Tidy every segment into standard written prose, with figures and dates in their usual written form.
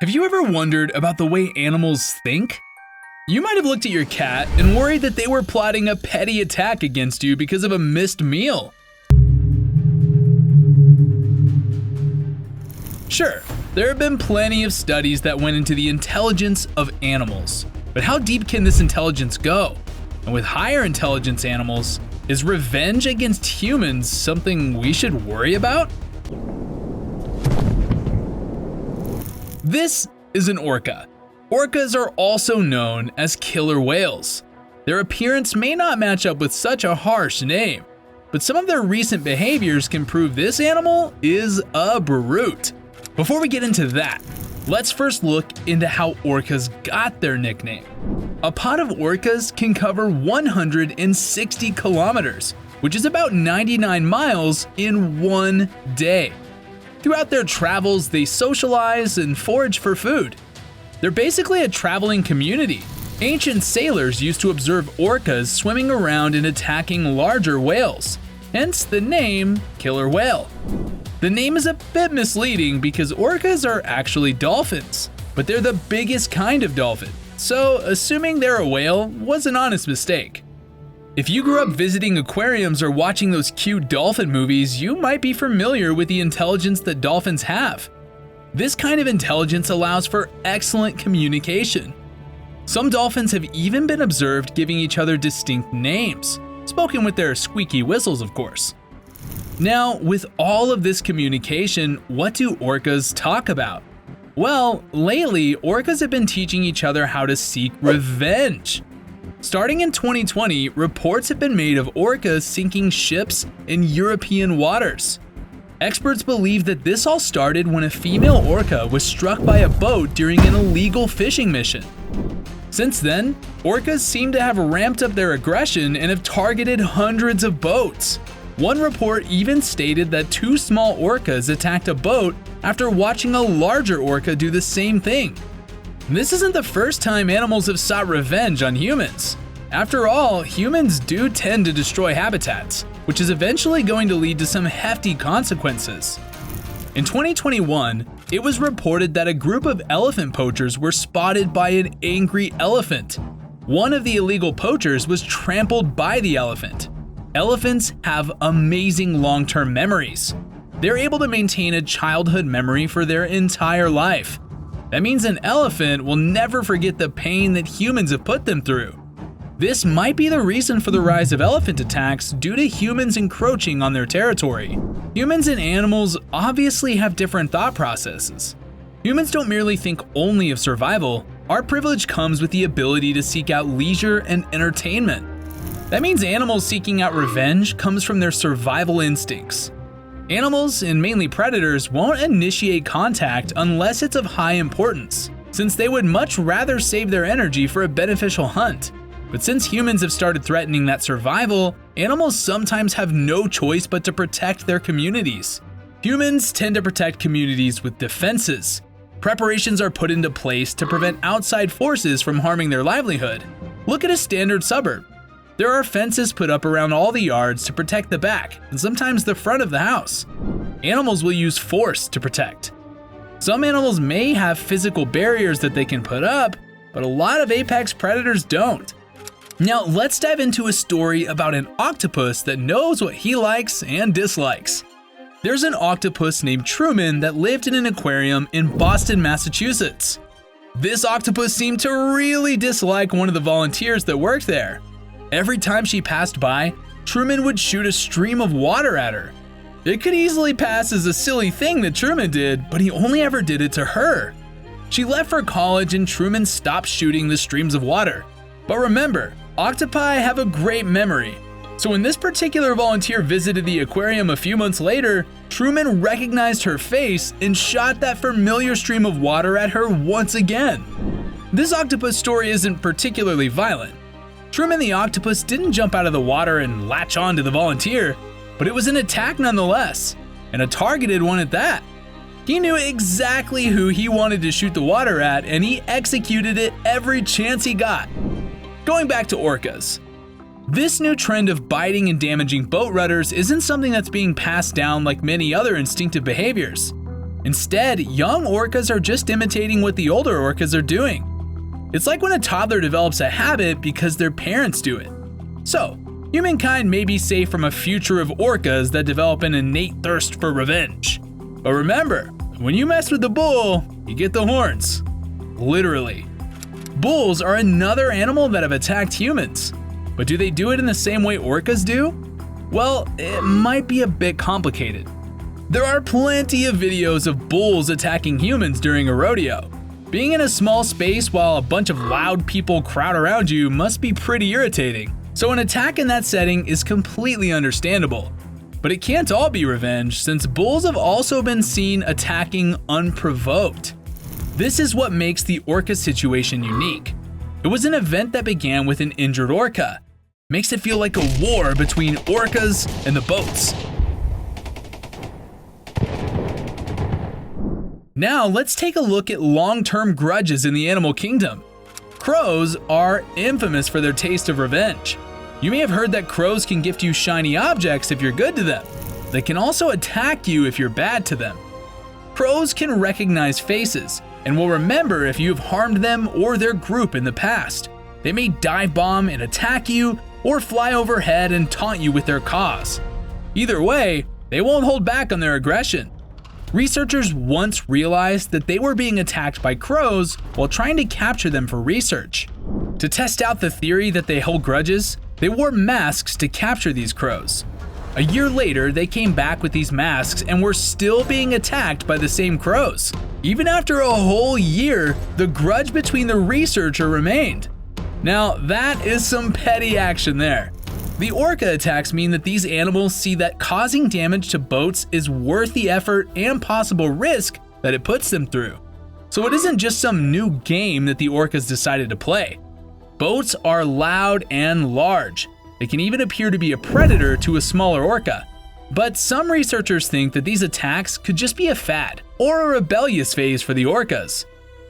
Have you ever wondered about the way animals think? You might have looked at your cat and worried that they were plotting a petty attack against you because of a missed meal. Sure, there have been plenty of studies that went into the intelligence of animals, but how deep can this intelligence go? And with higher intelligence animals, is revenge against humans something we should worry about? This is an orca. Orcas are also known as killer whales. Their appearance may not match up with such a harsh name, but some of their recent behaviors can prove this animal is a brute. Before we get into that, let's first look into how orcas got their nickname. A pod of orcas can cover 160 kilometers, which is about 99 miles in one day. Throughout their travels, they socialize and forage for food. They're basically a traveling community. Ancient sailors used to observe orcas swimming around and attacking larger whales, hence the name killer whale. The name is a bit misleading because orcas are actually dolphins, but they're the biggest kind of dolphin, so assuming they're a whale was an honest mistake. If you grew up visiting aquariums or watching those cute dolphin movies, you might be familiar with the intelligence that dolphins have. This kind of intelligence allows for excellent communication. Some dolphins have even been observed giving each other distinct names, spoken with their squeaky whistles, of course. Now, with all of this communication, what do orcas talk about? Well, lately, orcas have been teaching each other how to seek revenge. Starting in 2020, reports have been made of orcas sinking ships in European waters. Experts believe that this all started when a female orca was struck by a boat during an illegal fishing mission. Since then, orcas seem to have ramped up their aggression and have targeted hundreds of boats. One report even stated that two small orcas attacked a boat after watching a larger orca do the same thing. This isn't the first time animals have sought revenge on humans. After all, humans do tend to destroy habitats, which is eventually going to lead to some hefty consequences. In 2021, it was reported that a group of elephant poachers were spotted by an angry elephant. One of the illegal poachers was trampled by the elephant. Elephants have amazing long-term memories. They're able to maintain a childhood memory for their entire life. That means an elephant will never forget the pain that humans have put them through. This might be the reason for the rise of elephant attacks due to humans encroaching on their territory. Humans and animals obviously have different thought processes. Humans don't merely think only of survival. Our privilege comes with the ability to seek out leisure and entertainment. That means animals seeking out revenge comes from their survival instincts. Animals, and mainly predators, won't initiate contact unless it's of high importance, since they would much rather save their energy for a beneficial hunt. But since humans have started threatening that survival, animals sometimes have no choice but to protect their communities. Humans tend to protect communities with defenses. Preparations are put into place to prevent outside forces from harming their livelihood. Look at a standard suburb. There are fences put up around all the yards to protect the back and sometimes the front of the house. Animals will use force to protect. Some animals may have physical barriers that they can put up, but a lot of apex predators don't. Now let's dive into a story about an octopus that knows what he likes and dislikes. There's an octopus named Truman that lived in an aquarium in Boston, Massachusetts. This octopus seemed to really dislike one of the volunteers that worked there. Every time she passed by, Truman would shoot a stream of water at her. It could easily pass as a silly thing that Truman did, but he only ever did it to her. She left for college and Truman stopped shooting the streams of water. But remember, octopi have a great memory. So when this particular volunteer visited the aquarium a few months later, Truman recognized her face and shot that familiar stream of water at her once again. This octopus story isn't particularly violent. Truman the octopus didn't jump out of the water and latch on to the volunteer, but it was an attack nonetheless, and a targeted one at that. He knew exactly who he wanted to shoot the water at, and he executed it every chance he got. Going back to orcas. This new trend of biting and damaging boat rudders isn't something that's being passed down like many other instinctive behaviors. Instead, young orcas are just imitating what the older orcas are doing. It's like when a toddler develops a habit because their parents do it. So, humankind may be safe from a future of orcas that develop an innate thirst for revenge. But remember, when you mess with the bull, you get the horns. Literally. Bulls are another animal that have attacked humans. But do they do it in the same way orcas do? Well, it might be a bit complicated. There are plenty of videos of bulls attacking humans during a rodeo. Being in a small space while a bunch of loud people crowd around you must be pretty irritating. So an attack in that setting is completely understandable. But it can't all be revenge, since bulls have also been seen attacking unprovoked. This is what makes the orca situation unique. It was an event that began with an injured orca. Makes it feel like a war between orcas and the boats. Now let's take a look at long-term grudges in the animal kingdom. Crows are infamous for their taste of revenge. You may have heard that crows can gift you shiny objects if you're good to them. They can also attack you if you're bad to them. Crows can recognize faces and will remember if you have harmed them or their group in the past. They may dive bomb and attack you or fly overhead and taunt you with their caws. Either way, they won't hold back on their aggression. Researchers once realized that they were being attacked by crows while trying to capture them for research. To test out the theory that they hold grudges, they wore masks to capture these crows. A year later, they came back with these masks and were still being attacked by the same crows. Even after a whole year, the grudge between the researcher remained. Now, that is some petty action there. The orca attacks mean that these animals see that causing damage to boats is worth the effort and possible risk that it puts them through. So it isn't just some new game that the orcas decided to play. Boats are loud and large. They can even appear to be a predator to a smaller orca. But some researchers think that these attacks could just be a fad or a rebellious phase for the orcas.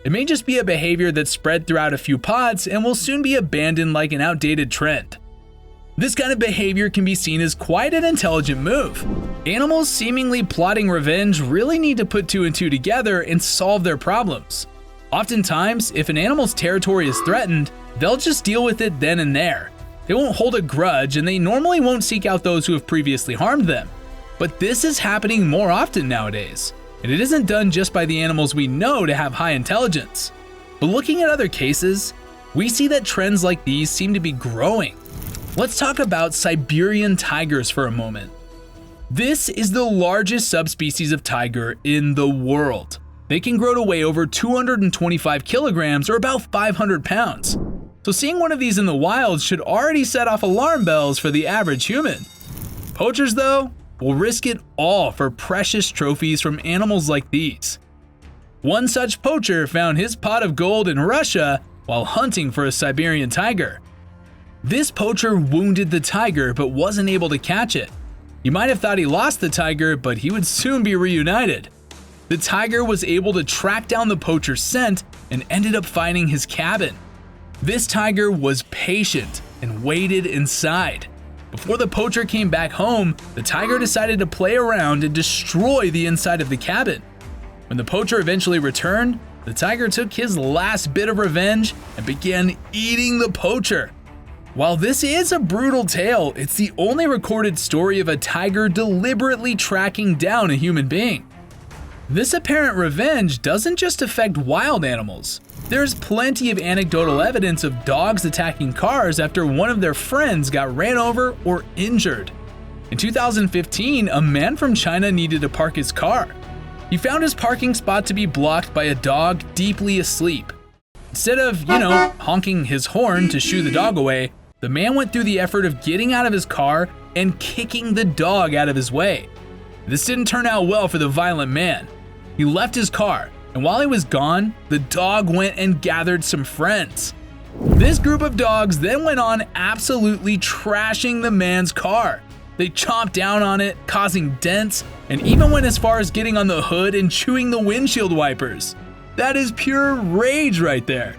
It may just be a behavior that's spread throughout a few pods and will soon be abandoned like an outdated trend. This kind of behavior can be seen as quite an intelligent move. Animals seemingly plotting revenge really need to put two and two together and solve their problems. Oftentimes, if an animal's territory is threatened, they'll just deal with it then and there. They won't hold a grudge, and they normally won't seek out those who have previously harmed them. But this is happening more often nowadays, and it isn't done just by the animals we know to have high intelligence. But looking at other cases, we see that trends like these seem to be growing. Let's talk about Siberian tigers for a moment. This is the largest subspecies of tiger in the world. They can grow to weigh over 225 kilograms or about 500 pounds. So seeing one of these in the wild should already set off alarm bells for the average human. Poachers, though, will risk it all for precious trophies from animals like these. One such poacher found his pot of gold in Russia while hunting for a Siberian tiger. This poacher wounded the tiger but wasn't able to catch it. You might have thought he lost the tiger, but he would soon be reunited. The tiger was able to track down the poacher's scent and ended up finding his cabin. This tiger was patient and waited inside. Before the poacher came back home, the tiger decided to play around and destroy the inside of the cabin. When the poacher eventually returned, the tiger took his last bit of revenge and began eating the poacher. While this is a brutal tale, it's the only recorded story of a tiger deliberately tracking down a human being. This apparent revenge doesn't just affect wild animals. There's plenty of anecdotal evidence of dogs attacking cars after one of their friends got ran over or injured. In 2015, a man from China needed to park his car. He found his parking spot to be blocked by a dog deeply asleep. Instead of, honking his horn to shoo the dog away, the man went through the effort of getting out of his car and kicking the dog out of his way. This didn't turn out well for the violent man. He left his car, and while he was gone, the dog went and gathered some friends. This group of dogs then went on absolutely trashing the man's car. They chomped down on it, causing dents, and even went as far as getting on the hood and chewing the windshield wipers. That is pure rage right there.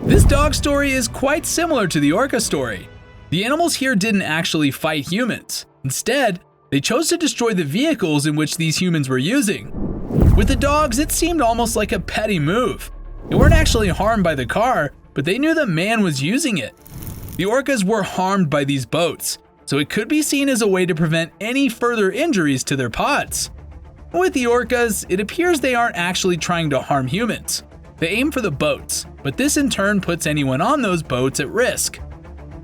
This dog story is quite similar to the orca story. The animals here didn't actually fight humans. Instead, they chose to destroy the vehicles in which these humans were using. With the dogs, it seemed almost like a petty move. They weren't actually harmed by the car, but they knew the man was using it. The orcas were harmed by these boats, so it could be seen as a way to prevent any further injuries to their pods. With the orcas, it appears they aren't actually trying to harm humans. They aim for the boats, but this in turn puts anyone on those boats at risk.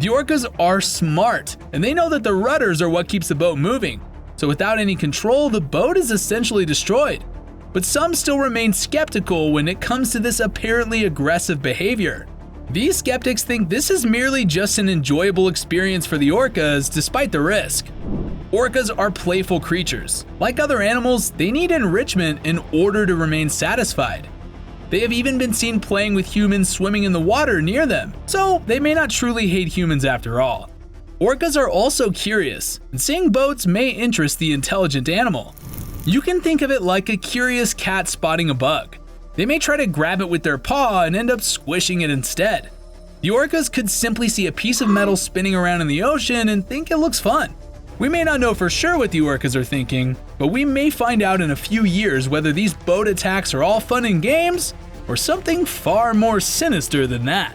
The orcas are smart, and they know that the rudders are what keeps the boat moving, so without any control, the boat is essentially destroyed. But some still remain skeptical when it comes to this apparently aggressive behavior. These skeptics think this is merely just an enjoyable experience for the orcas despite the risk. Orcas are playful creatures. Like other animals, they need enrichment in order to remain satisfied. They have even been seen playing with humans swimming in the water near them, so they may not truly hate humans after all. Orcas are also curious, and seeing boats may interest the intelligent animal. You can think of it like a curious cat spotting a bug. They may try to grab it with their paw and end up squishing it instead. The orcas could simply see a piece of metal spinning around in the ocean and think it looks fun. We may not know for sure what the orcas are thinking, but we may find out in a few years whether these boat attacks are all fun and games or something far more sinister than that.